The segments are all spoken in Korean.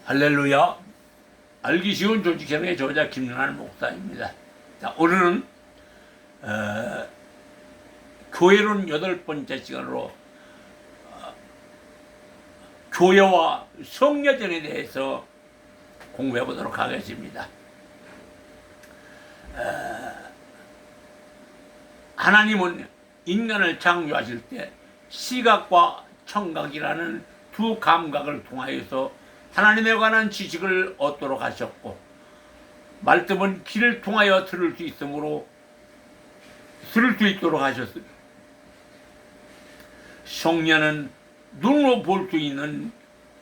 할렐루야. 알기 쉬운 조직형의 저자 김윤환 목사입니다. 자, 오늘은 교회론 8번째 시간으로 교회와 성례전에 대해서 공부해 보도록 하겠습니다. 하나님은 인간을 창조하실 때 시각과 청각이라는 두 감각을 통하여서 하나님에 관한 지식을 얻도록 하셨고, 말씀은 귀를 통하여 들을 수 있도록 하셨습니다. 성례는 눈으로 볼 수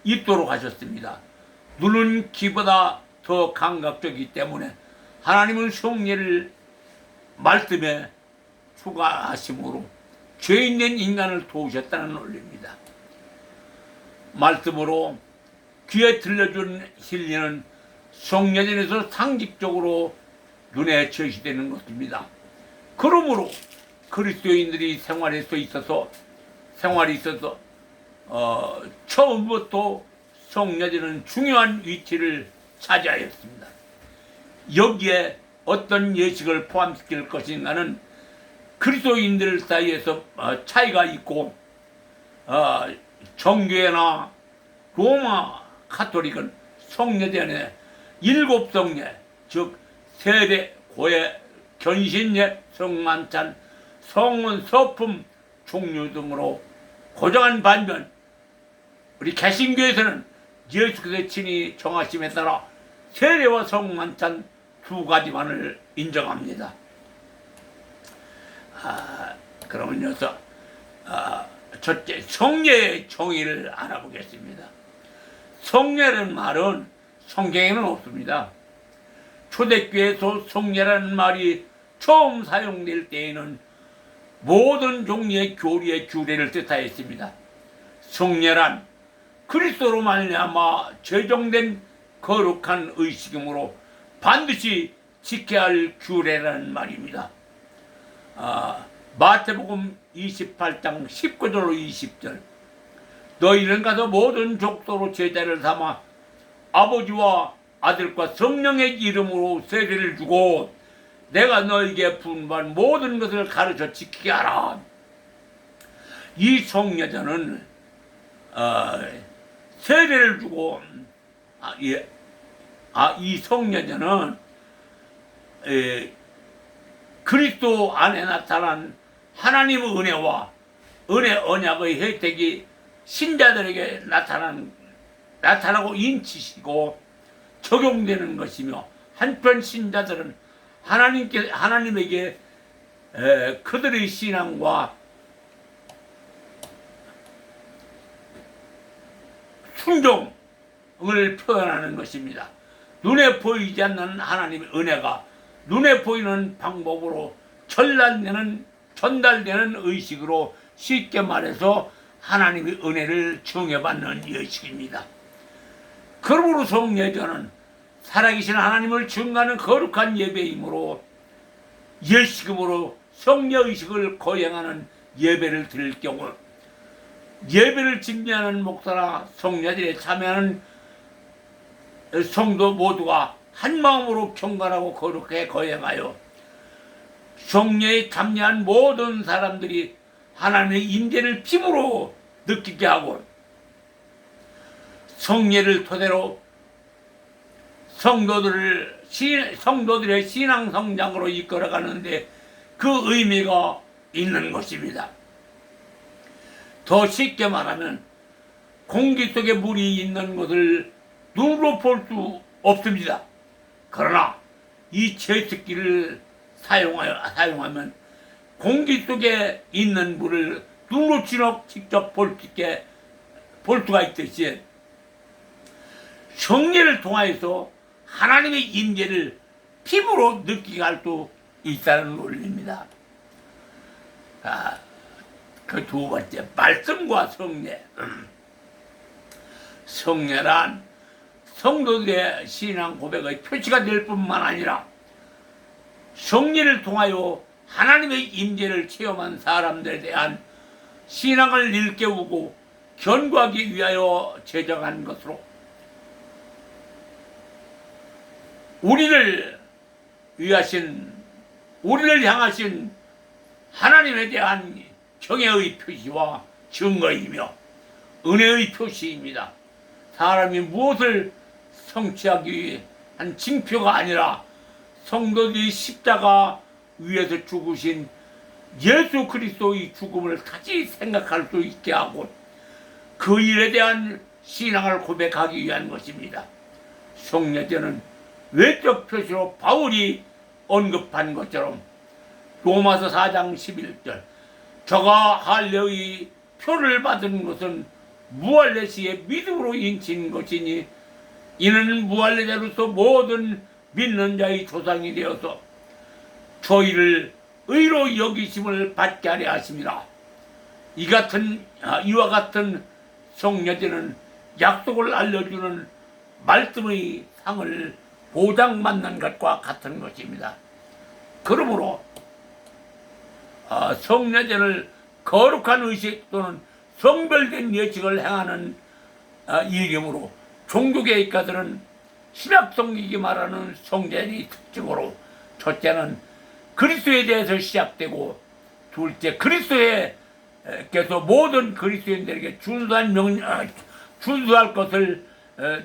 있도록 하셨습니다. 눈은 귀보다 더 감각적이기 때문에 하나님은 성례를 말씀에 추가하심으로 죄 있는 인간을 도우셨다는 논리입니다. 말씀으로 귀에 들려준 진리는 성례전에서 상식적으로 눈에 제시되는 것입니다. 그러므로 그리스도인들이 생활에 있어서 처음부터 성례전은 중요한 위치를 차지하였습니다. 여기에 어떤 예식을 포함시킬 것인가는 그리스도인들 사이에서 차이가 있고, 정교회나 로마 카톨릭은 성례전에 7성례, 즉 세례, 고해, 견신예, 성만찬, 성원, 서품, 종류 등으로 고정한 반면, 우리 개신교에서는 예수께서 친히 정하심에 따라 세례와 성만찬 두 가지만을 인정합니다. 그러면 여기서 첫째, 성례의 정의를 알아보겠습니다. 성례라는 말은 성경에는 없습니다. 초대교회에서 성례라는 말이 처음 사용될 때에는 모든 종류의 교리의 규례를 뜻하였습니다. 성례란 그리스도로 말미암아 제정된 거룩한 의식이므로 반드시 지켜야 할 규례라는 말입니다. 마태복음 28장 19절로 20절, 너희는 가서 모든 족속으로 제자를 삼아 아버지와 아들과 성령의 이름으로 세례를 주고 내가 너희에게 분부한 모든 것을 가르쳐 지키게 하라. 이 성례전은 세례를 주고 이 성례전은 그리스도 안에 나타난 하나님의 은혜와 은혜 언약의 혜택이 신자들에게 나타나고 인치시고 적용되는 것이며, 한편 신자들은 하나님에게 그들의 신앙과 순종을 표현하는 것입니다. 눈에 보이지 않는 하나님의 은혜가 눈에 보이는 방법으로 전달되는 의식으로, 쉽게 말해서 하나님의 은혜를 증여받는 예식입니다. 그러므로 성례전은 살아계신 하나님을 증거하는 거룩한 예배이므로 예식음으로 성례의식을 거행하는 예배를 드릴 경우 예배를 준비하는 목사나 성례전에 참여하는 성도 모두가 한마음으로 경건하고 거룩하게 거행하여 성례에 참여한 모든 사람들이 하나님의 임재를 피부로 느끼게 하고, 성례를 토대로 성도들의 신앙 성장으로 이끌어가는데 그 의미가 있는 것입니다. 더 쉽게 말하면 공기 속에 물이 있는 것을 눈으로 볼 수 없습니다. 그러나 이 제습기를 사용하면 공기 속에 있는 물을 눈으로 직접 볼 수가 있듯이, 성례를 통하여서 하나님의 임재를 피부로 느끼게 할 수 있다는 논리입니다. 그 두 번째, 말씀과 성례. 성례란 성도들의 신앙 고백의 표시가 될 뿐만 아니라 성례를 통하여 하나님의 임재를 체험한 사람들에 대한 신앙을 일깨우고 견고하기 위하여 제정한 것으로 우리를 위하신, 우리를 향하신 하나님에 대한 경애의 표시와 증거이며 은혜의 표시입니다. 사람이 무엇을 성취하기 위해 한 징표가 아니라 성도들이 십자가 위에서 죽으신 예수 그리스도의 죽음을 다시 생각할 수 있게 하고 그 일에 대한 신앙을 고백하기 위한 것입니다. 성례제는 외적 표시로 바울이 언급한 것처럼 로마서 4장 11절 저가 할례의 표를 받은 것은 무할례시에 믿음으로 인친 것이니 이는 무할례자로서 모든 믿는 자의 조상이 되어서 저희를 의로 여기심을 받게 하려 하심이라. 이와 같은 성례제는 약속을 알려주는 말씀의 상을 보장받는 것과 같은 것입니다. 그러므로 성례제를 거룩한 의식 또는 성별된 예식을 행하는 이름으로 종교개혁가들은 신약성경이 말하는 성례의 특징으로 첫째는 그리스도에 대해서 시작되고 둘째 그리스도께서 모든 그리스도인들에게 준수할 것을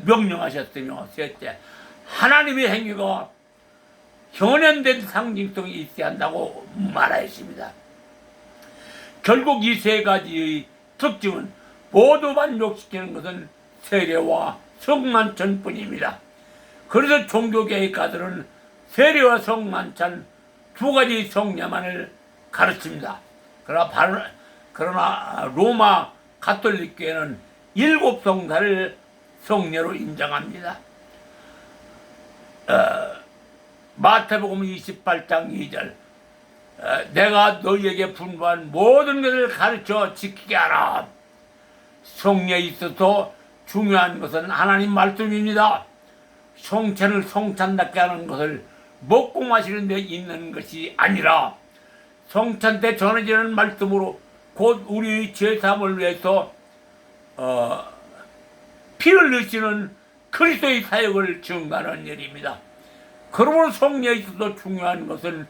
명령하셨으며 셋째 하나님의 행위가 현현된 상징성이 있어야 한다고 말하였습니다. 결국 이 세 가지의 특징은 모두 만족시키는 것은 세례와 성만찬뿐입니다. 그래서 종교개혁가들은 세례와 성만찬 두 가지 성례만을 가르칩니다. 그러나 로마 가톨릭교회는 7성사를 성례로 인정합니다. 마태복음 28장 2절 내가 너희에게 분부한 모든 것을 가르쳐 지키게 하라. 성례에 있어서 중요한 것은 하나님 말씀입니다. 성찬을 성찬답게 하는 것을 먹고 마시는 데 있는 것이 아니라 성찬 때 전해지는 말씀으로 곧 우리 죄사함을 위해서 피 흘리시는 그리스도의 사역을 증거하는 일입니다. 그러므로 성례에 있어서 중요한 것은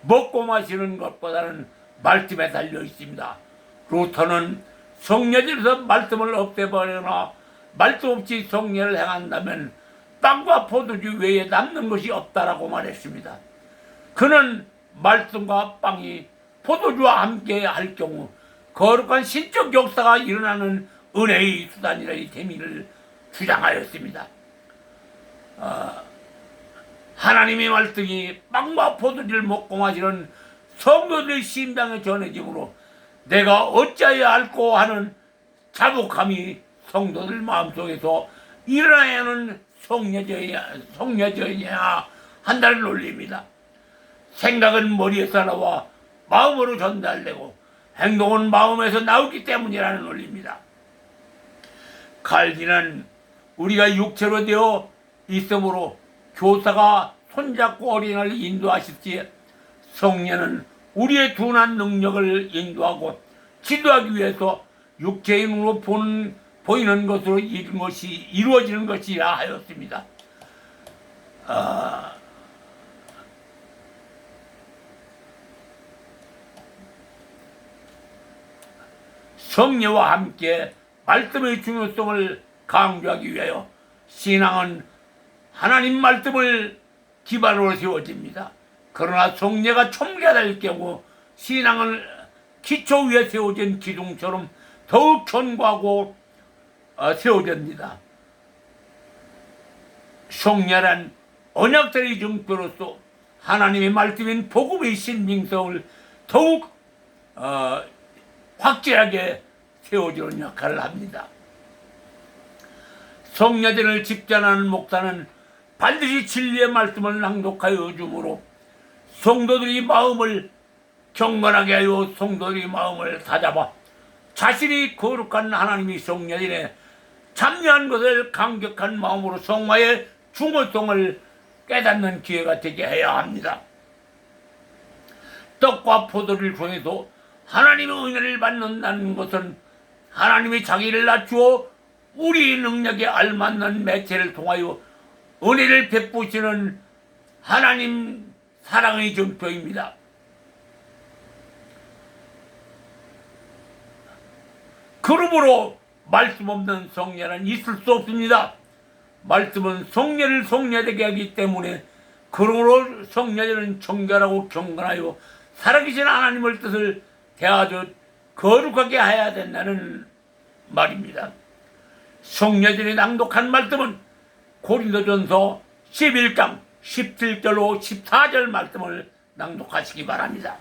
먹고 마시는 것보다는 말씀에 달려 있습니다. 루터는 성례제에서 말씀을 없애버리거나 말씀 없이 성례를 행한다면 빵과 포도주 외에 남는 것이 없다라고 말했습니다. 그는 말씀과 빵이 포도주와 함께 할 경우 거룩한 신적 역사가 일어나는 은혜의 수단이라의 재미를 주장하였습니다. 하나님의 말씀이 빵과 포도주를 먹고 마시는 성도들의 심장에 전해지므로 내가 어찌하여 알고 하는 자복함이 성도들 마음속에서 일어나야 하는 성례제여야 한다는 논리입니다. 생각은 머리에서 나와 마음으로 전달되고 행동은 마음에서 나오기 때문이라는 논리입니다. 칼빈은 우리가 육체로 되어 있으므로 교사가 손잡고 어린아이를 인도하실지 성례는 우리의 둔한 능력을 인도하고 지도하기 위해서 육체인으로 보이는 것으로 이루어지는 것이라 하였습니다. 성례와 함께 말씀의 중요성을 강조하기 위하여 신앙은 하나님 말씀을 기반으로 세워집니다. 그러나 성례가 첨예가 될 경우 신앙은 기초 위에 세워진 기둥처럼 더욱 견고하고 세워집니다. 성례란 언약들의 증표로서 하나님의 말씀인 복음의 신빙성을 더욱 확실하게 세워주는 역할을 합니다. 성례제를 집전하는 목사는 반드시 진리의 말씀을 낭독하여 주므로 성도들이 마음을 경건하게 하여 성도들이 마음을 다잡아 자신이 거룩한 하나님의 성례전에 참여한 것을 감격한 마음으로 성화의 중요성을 깨닫는 기회가 되게 해야 합니다. 떡과 포도를 통해서 하나님의 은혜를 받는다는 것은 하나님이 자기를 낮추어 우리 능력에 알맞는 매체를 통하여 은혜를 베푸시는 하나님 사랑의 증표입니다. 그러므로 말씀 없는 성례는 있을 수 없습니다. 말씀은 성례를 성례되게 하기 때문에 그러므로 성례자는 정결하고 경건하여 살아계신 하나님의 뜻을 대하듯 거룩하게 해야 된다는 말입니다. 성례자들이 낭독한 말씀은 고린도전서 11장 17절로 14절 말씀을 낭독하시기 바랍니다.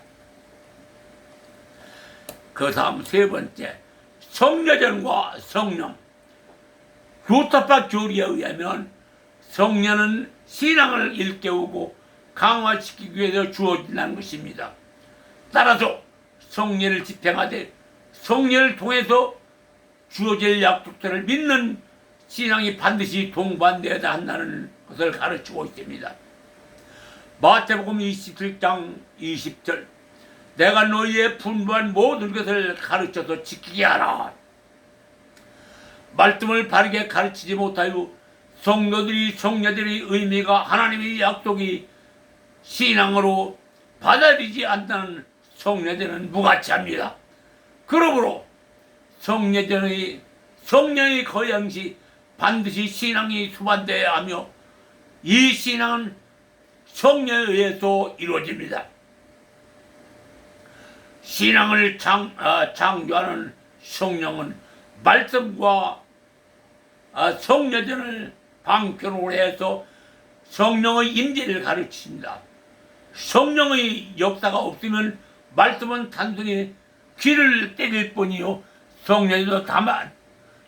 그 다음 세 번째, 성례전과 성령. 루터파 교리에 의하면 성령은 신앙을 일깨우고 강화시키기 위해서 주어진다는 것입니다. 따라서 성례를 집행하되 성례를 통해서 주어질 약속들을 믿는 신앙이 반드시 동반되어야 한다는 것을 가르치고 있습니다. 마태복음 27장 20절, 내가 너희의 분부한 모든 것을 가르쳐서 지키게 하라. 말씀을 바르게 가르치지 못하여 성녀들의 의미가 하나님의 약속이 신앙으로 받아들이지 않는 성례자는 무가치합니다. 그러므로 성령의 거양시 반드시 신앙이 수반되어야 하며 이 신앙은 성령에 의해서 이루어집니다. 신앙을 창조하는 성령은 말씀과 성례전을 방편으로 해서 성령의 임재를 가르칩니다. 성령의 역사가 없으면 말씀은 단순히 귀를 때릴 뿐이요 성령도 다만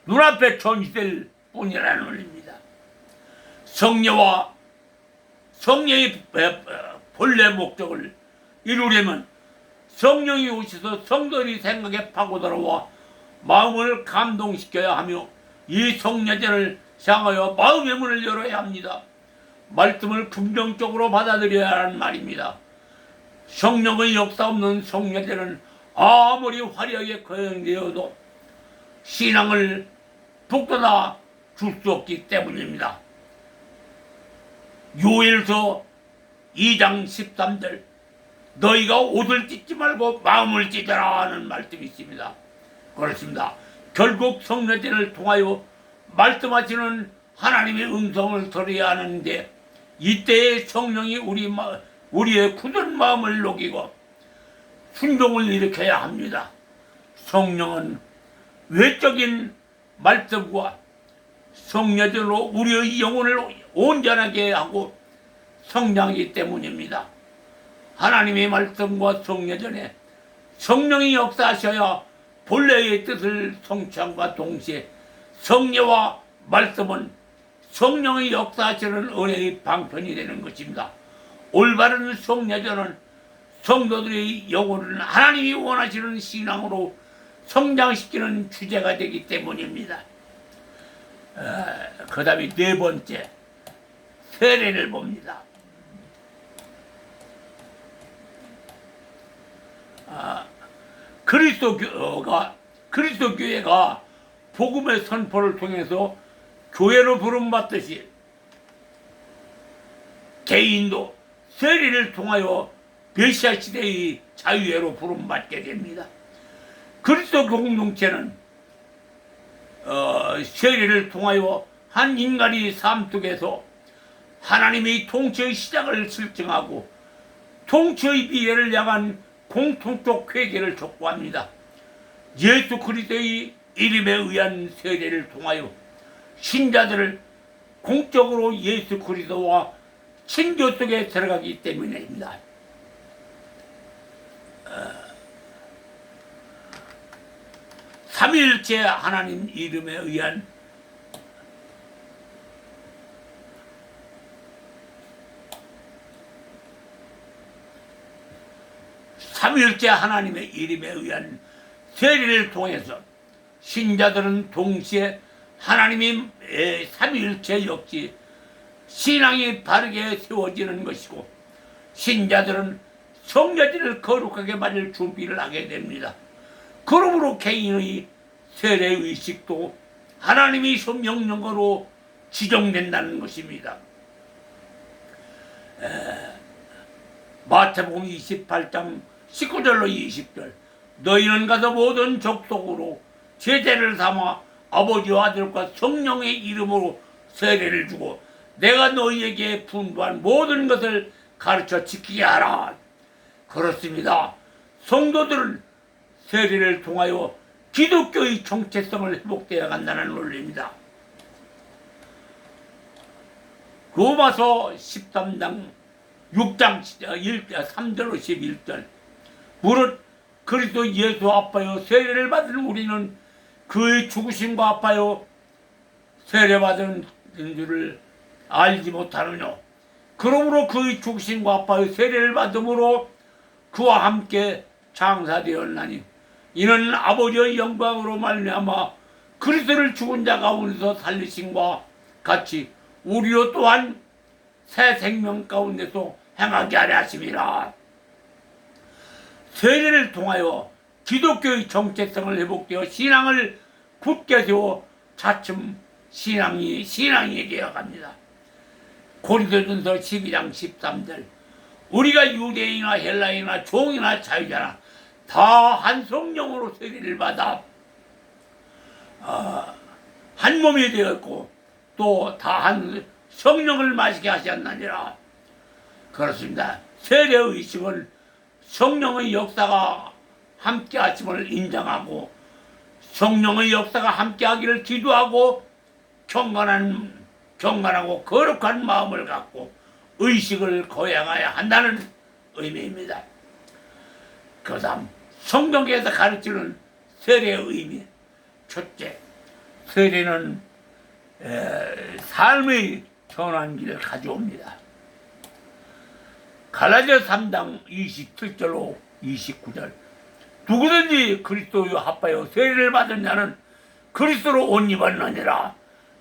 눈앞에 전시될 뿐이라는 의미입니다. 성례와 성례의 본래 목적을 이루려면 성령이 오셔서 성도의 생각에 파고들어와 마음을 감동시켜야 하며 이 성례전을 향하여 마음의 문을 열어야 합니다. 말씀을 긍정적으로 받아들여야 하는 말입니다. 성령의 역사 없는 성례전은 아무리 화려하게 거행되어도 신앙을 북돋아 줄 수 없기 때문입니다. 요엘서 2장 13절, 너희가 옷을 찢지 말고 마음을 찢어라 하는 말씀이 있습니다. 그렇습니다. 결국 성례전을 통하여 말씀하시는 하나님의 음성을 들어야 하는데 이때에 성령이 우리의 굳은 마음을 녹이고 순종을 일으켜야 합니다. 성령은 외적인 말씀과 성례전으로 우리의 영혼을 온전하게 하고 성장하기 때문입니다. 하나님의 말씀과 성례전에 성령이 역사하셔야 본래의 뜻을 성취함과 동시에 성례와 말씀은 성령의 역사하시는 은혜의 방편이 되는 것입니다. 올바른 성례전은 성도들의 영혼을 하나님이 원하시는 신앙으로 성장시키는 주제가 되기 때문입니다. 그 다음에 네 번째, 세례를 봅니다. 그리스도 교회가 복음의 선포를 통해서 교회로 부름받듯이 개인도 세례를 통하여 메시아 시대의 자유회로 부름받게 됩니다. 그리스도 공동체는 세례를 통하여 한 인간의 삶 속에서 하나님의 통치의 시작을 실증하고 통치의 비례를 향한 공통적 회개를 촉구합니다. 예수 그리스도의 이름에 의한 세례를 통하여 신자들을 공적으로 예수 그리스도와 친교 속에 들어가기 때문입니다. 삼위일체 하나님 이름에 의한 삼위일체 하나님의 이름에 의한 세례를 통해서 신자들은 동시에 하나님의 삼위일체 역시 신앙이 바르게 세워지는 것이고 신자들은 성례제를 거룩하게 맞을 준비를 하게 됩니다. 그러므로 개인의 세례의식도 하나님의 명령으로 지정된다는 것입니다. 마태복음 28장 19절로 20절 너희는 가서 모든 족속으로 제자를 삼아 아버지와 아들과 성령의 이름으로 세례를 주고 내가 너희에게 분부한 모든 것을 가르쳐 지키게 하라. 그렇습니다. 성도들은 세례를 통하여 기독교의 정체성을 회복되어 간다는 논리입니다. 로마서 13장 6장 3절로 11절 무릇 그리스도 예수 아파요 세례를 받은 우리는 그의 죽으심과 아파요 세례받은 줄을 알지 못하느뇨. 그러므로 그의 죽으심과 아파요 세례를 받음으로 그와 함께 장사되었나니 이는 아버지의 영광으로 말미암아 그리스도를 죽은 자 가운데서 살리심과 같이 우리로 또한 새 생명 가운데서 행하게 하려 하심이라. 세례를 통하여 기독교의 정체성을 회복되어 신앙을 굳게 세워 차츰 신앙이 되어갑니다. 고린도전서 12장 13절 우리가 유대인이나 헬라인이나 종이나 자유자나 다 한 성령으로 세례를 받아 한 몸이 되었고 또 다 한 성령을 마시게 하셨느니라. 그렇습니다. 세례의식은 성령의 역사가 함께 하심을 인정하고 성령의 역사가 함께 하기를 기도하고 경건하고 거룩한 마음을 갖고 의식을 거행해야 한다는 의미입니다. 그 다음 성경에서 가르치는 세례의 의미. 첫째, 세례는 삶의 전환기를 가져옵니다. 갈라디아 3장 27절로 29절 누구든지 그리스도여 합하여 세례를 받은 자는 그리스도로 옷 입었느니라.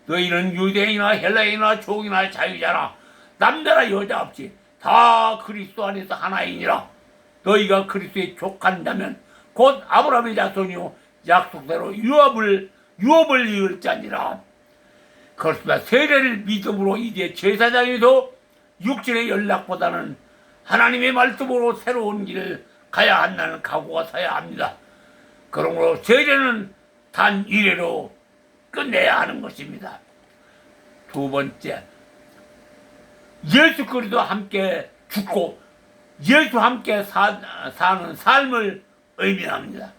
너희는 유대인이나 헬라인이나 종이나 자유자나 남자나 여자 없이 다 그리스도 안에서 하나이니라. 너희가 그리스도에 족한다면 곧 아브라함의 자손이요 약속대로 유업을 이을 자니라. 그렇습니다. 세례를 믿음으로 이제 제사장에서 육신의 연락보다는 하나님의 말씀으로 새로운 길을 가야 한다는 각오가 서야 합니다. 그러므로 세례는 단 이례로 끝내야 하는 것입니다. 두 번째, 예수 그리스도 함께 죽고 예수 함께 사는 삶을 의미합니다.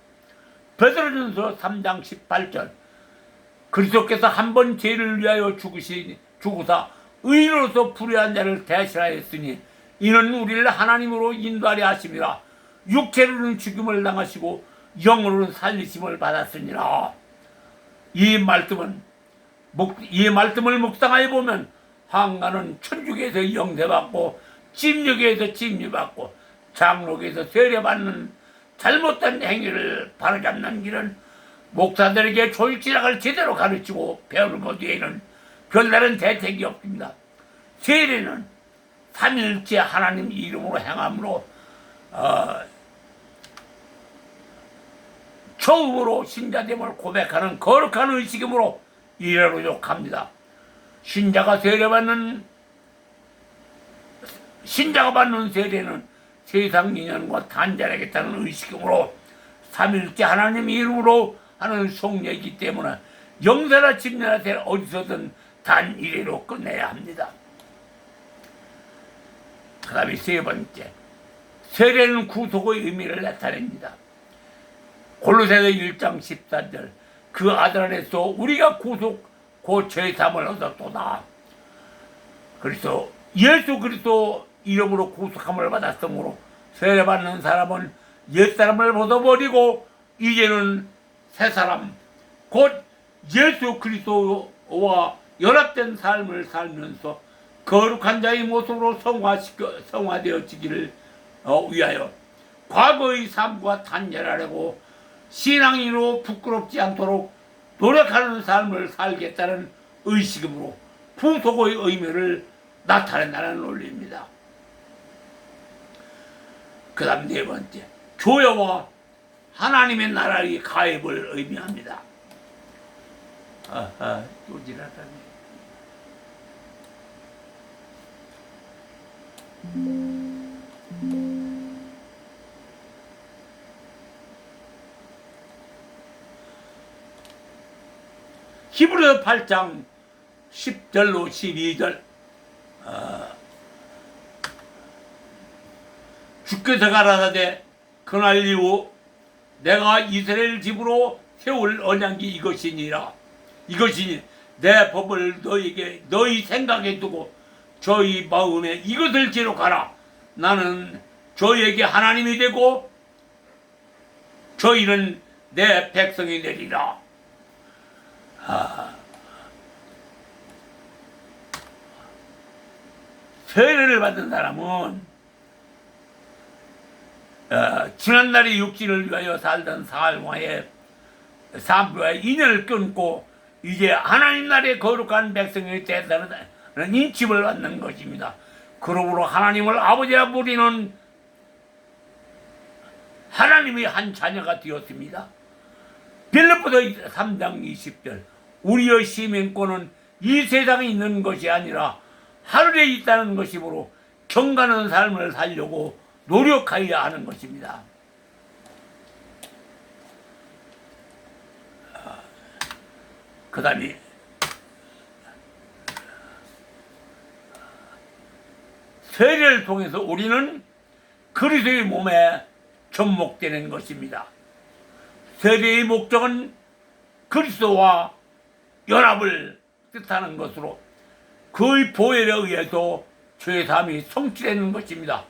베드로전서 3장 18절 그리스도께서 한 번 죄를 위하여 죽으사 의인으로서 불의한 자를 대신하였으니 이는 우리를 하나님으로 인도하려 하심이라. 육체로는 죽임을 당하시고 영으로는 살리심을 받았으니라. 이 말씀을 묵상하여 보면 한가는 천주교에서 영세받고 침례교에서 침례받고 장로교에서 세례받는 잘못된 행위를 바로잡는 길은 목사들에게 조직신학을 제대로 가르치고 배우는 것 외에는 별다른 대책이 없습니다. 세례는 삼일째 하나님 이름으로 행함으로 처음으로 신자됨을 고백하는 거룩한 의식이므로 이래로 욕합니다. 신자가 받는 세례는 세상 인연과 단절하겠다는 의식이므로 삼일째 하나님 이름으로 하는 성례이기 때문에 영세나 침례나 세례 어디서든 단 이래로 끝내야 합니다. 그 다음에 세 번째, 세례는 구속의 의미를 나타냅니다. 골로새서 1장 14절 그 아들 안에서 우리가 구속 곧 죄사함을 얻었도다. 그래서 예수 그리스도 이름으로 구속함을 받았으므로 세례받는 사람은 옛사람을 벗어버리고 이제는 새사람 곧 예수 그리스도와 연합된 삶을 살면서 거룩한 자의 모습으로 성화되어지기를 위하여 과거의 삶과 단절하려고 신앙인으로 부끄럽지 않도록 노력하는 삶을 살겠다는 의식으로 구속의 의미를 나타낸다는 논리입니다. 그 다음 네 번째, 교회와 하나님의 나라의 가입을 의미합니다. 또 지나가네. 히브리서 8장 10절로 12절 주께서 가라사대 그날 이후 내가 이스라엘 집으로 세울 언약이 이것이니라. 이것이니 내 법을 너희 생각에 두고 저희 마음에 이것을 기록하라. 나는 저희에게 하나님이 되고 저희는 내 백성이 되리라. 세례를 받은 사람은 지난날의 육신을 위하여 살던 삶과의 인연을 끊고 이제 하나님 나라의 거룩한 백성이 되다는 인침을 받는 것입니다. 그러므로 하나님을 아버지라 부리는 하나님의 한 자녀가 되었습니다. 빌립보서 3장 20절 우리의 시민권은 이 세상에 있는 것이 아니라 하늘에 있다는 것이므로 경건한 삶을 살려고 노력하여야 하는 것입니다. 그 다음에 세례를 통해서 우리는 그리스도의 몸에 접목되는 것입니다. 세례의 목적은 그리스도와 연합을 뜻하는 것으로 그의 보혈에 의해서 죄사함이 성취되는 것입니다.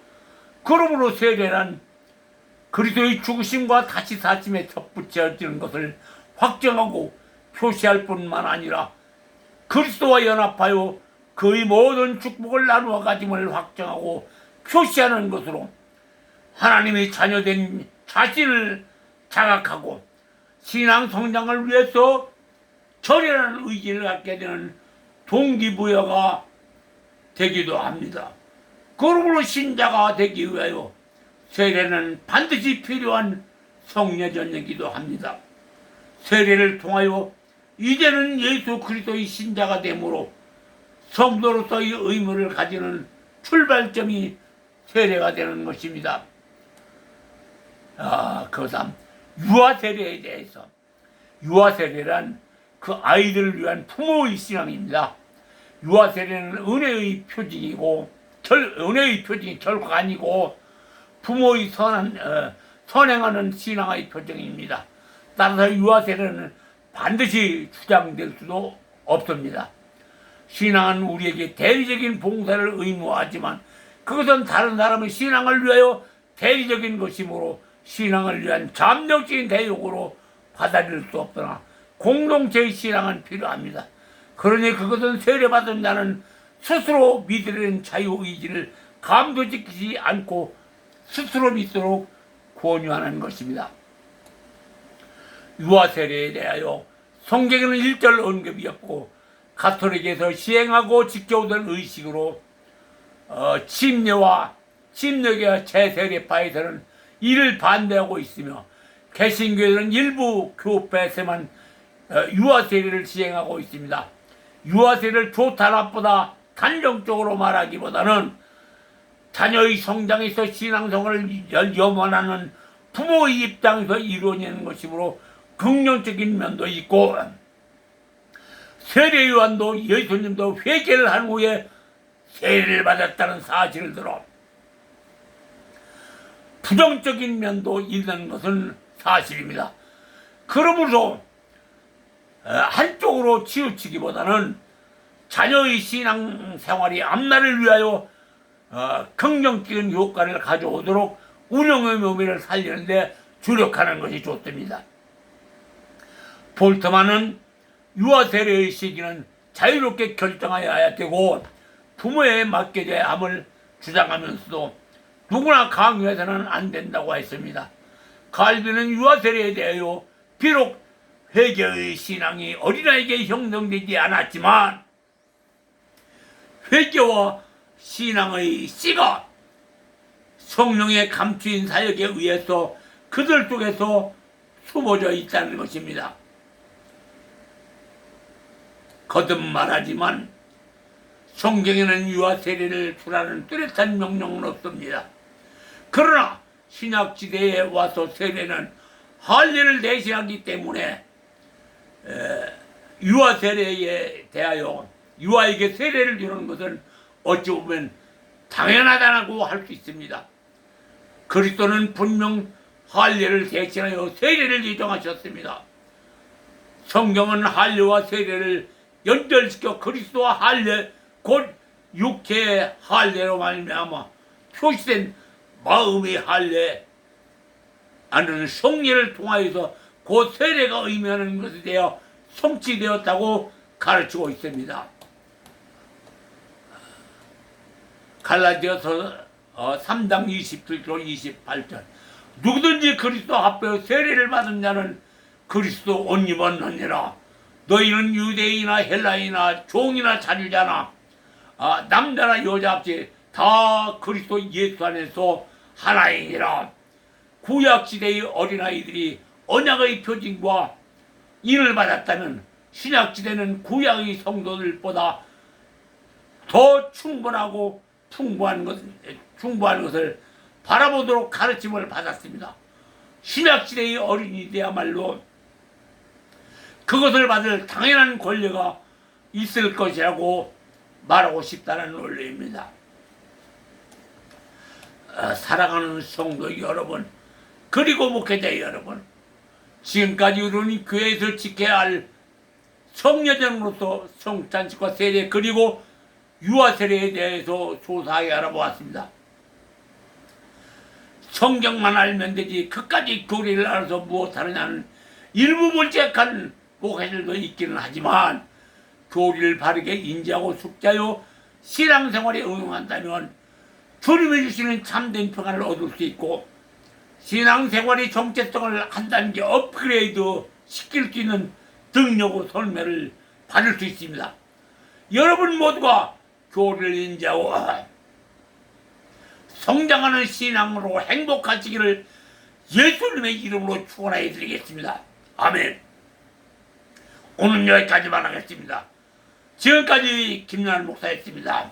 그러므로 세례란 그리스도의 죽으심과 다시 사심에 접붙여지는 것을 확정하고 표시할 뿐만 아니라 그리스도와 연합하여 그의 모든 축복을 나누어 가짐을 확정하고 표시하는 것으로 하나님의 자녀된 자신을 자각하고 신앙 성장을 위해서 절연한 의지를 갖게 되는 동기부여가 되기도 합니다. 그러므로 신자가 되기 위하여 세례는 반드시 필요한 성례전이기도 합니다. 세례를 통하여 이제는 예수 그리스도의 신자가 되므로 성도로서의 의무를 가지는 출발점이 세례가 되는 것입니다. 그 다음 유아세례에 대해서 유아세례란 그 아이들을 위한 부모의 신앙입니다. 유아세례는 은혜의 표징이고 은혜의 표징이 결과가 아니고 부모의 선행하는 신앙의 표징입니다. 따라서 유아세례는 반드시 주장될 수도 없습니다. 신앙은 우리에게 대리적인 봉사를 의무하지만 그것은 다른 사람의 신앙을 위하여 대리적인 것이므로 신앙을 위한 잠정적인 대욕으로 받아들일 수 없으나 공동체의 신앙은 필요합니다. 그러니 그것은 세례받은 자는 스스로 믿으려는 자유의지를 감도지키지 않고 스스로 믿도록 권유하는 것입니다. 유아세례에 대하여 성경에는 1절 언급이 없고 가톨릭에서 시행하고 지켜오던 의식으로 침례와 침례교와 재세례파에서는 이를 반대하고 있으며 개신교에서는 일부 교회에서만 유아세례를 시행하고 있습니다. 유아세례를 좋다 나쁘다 단정적으로 말하기보다는 자녀의 성장에서 신앙성을 염원하는 부모의 입장에서 이루어지는 것이므로 긍정적인 면도 있고 세례 요한도 예수님도 회개를 한 후에 세례를 받았다는 사실을 들어 부정적인 면도 있는 것은 사실입니다. 그러므로 한쪽으로 치우치기보다는 자녀의 신앙생활이 앞날을 위하여 긍정적인 효과를 가져오도록 운영의 묘미를 살리는데 주력하는 것이 좋습니다. 볼트만은 유아세례의 시기는 자유롭게 결정하여야 되고 부모에 맡겨져야 함을 주장하면서도 누구나 강요해서는 안 된다고 했습니다. 갈비는 유아세례에 대하여 비록 회개의 신앙이 어린아이에게 형성되지 않았지만 회개와 신앙의 씨가 성령의 감추인 사역에 의해서 그들 속에서 숨어져 있다는 것입니다. 거듭 말하지만 성경에는 유아 세례를 주라는 뚜렷한 명령은 없습니다. 그러나 신약시대에 와서 세례는 할례를 대신하기 때문에 유아 세례에 대하여 유아에게 세례를 주는 것은 어찌 보면 당연하다고 할 수 있습니다. 그리스도는 분명 할례를 대신하여 세례를 예정하셨습니다. 성경은 할례와 세례를 연결시켜 그리스도와 할례 곧 육체의 할례로 말미암아 표시된 마음의 할례 아는 성례를 통하여서 그 세례가 의미하는 것에 대하여 성취되었다고 가르치고 있습니다. 갈라디아서 3장 27절 28절 누구든지 그리스도 앞에 세례를 받은 자는 그리스도 옷 입었느니라. 너희는 유대인이나 헬라인이나 종이나 자유자나 남자나 여자 없이 다 그리스도 예수 안에서 하나이니라. 구약시대의 어린아이들이 언약의 표징과 인을 받았다면 신약시대는 구약의 성도들보다 더 충분하고 풍부한 것을 바라보도록 가르침을 받았습니다. 신약시대의 어린이들이야말로 그것을 받을 당연한 권리가 있을 것이라고 말하고 싶다는 논리입니다. 사랑하는 성도 여러분, 그리고 목회자 여러분, 지금까지 우리는 교회에서 지켜야 할 성여정으로서 성찬식과 세례 그리고 유아 세례에 대해서 소사하게 알아보았습니다. 성경만 알면 되지 그까지 교리를 알아서 무엇하느냐는 일부 몰색한 목회자들도 있기는 하지만 교리를 바르게 인지하고 숙지하여 신앙생활에 응용한다면 주님이 주시는 참된 평안을 얻을 수 있고 신앙생활의 정체성을 한 단계 업그레이드 시킬 수 있는 능력으로 설명을 받을 수 있습니다. 여러분 모두가 교리를 인지하고 성장하는 신앙으로 행복하시기를 예수님의 이름으로 축원하여 드리겠습니다. 아멘. 오늘 여기까지만 하겠습니다. 지금까지 김나은 목사였습니다.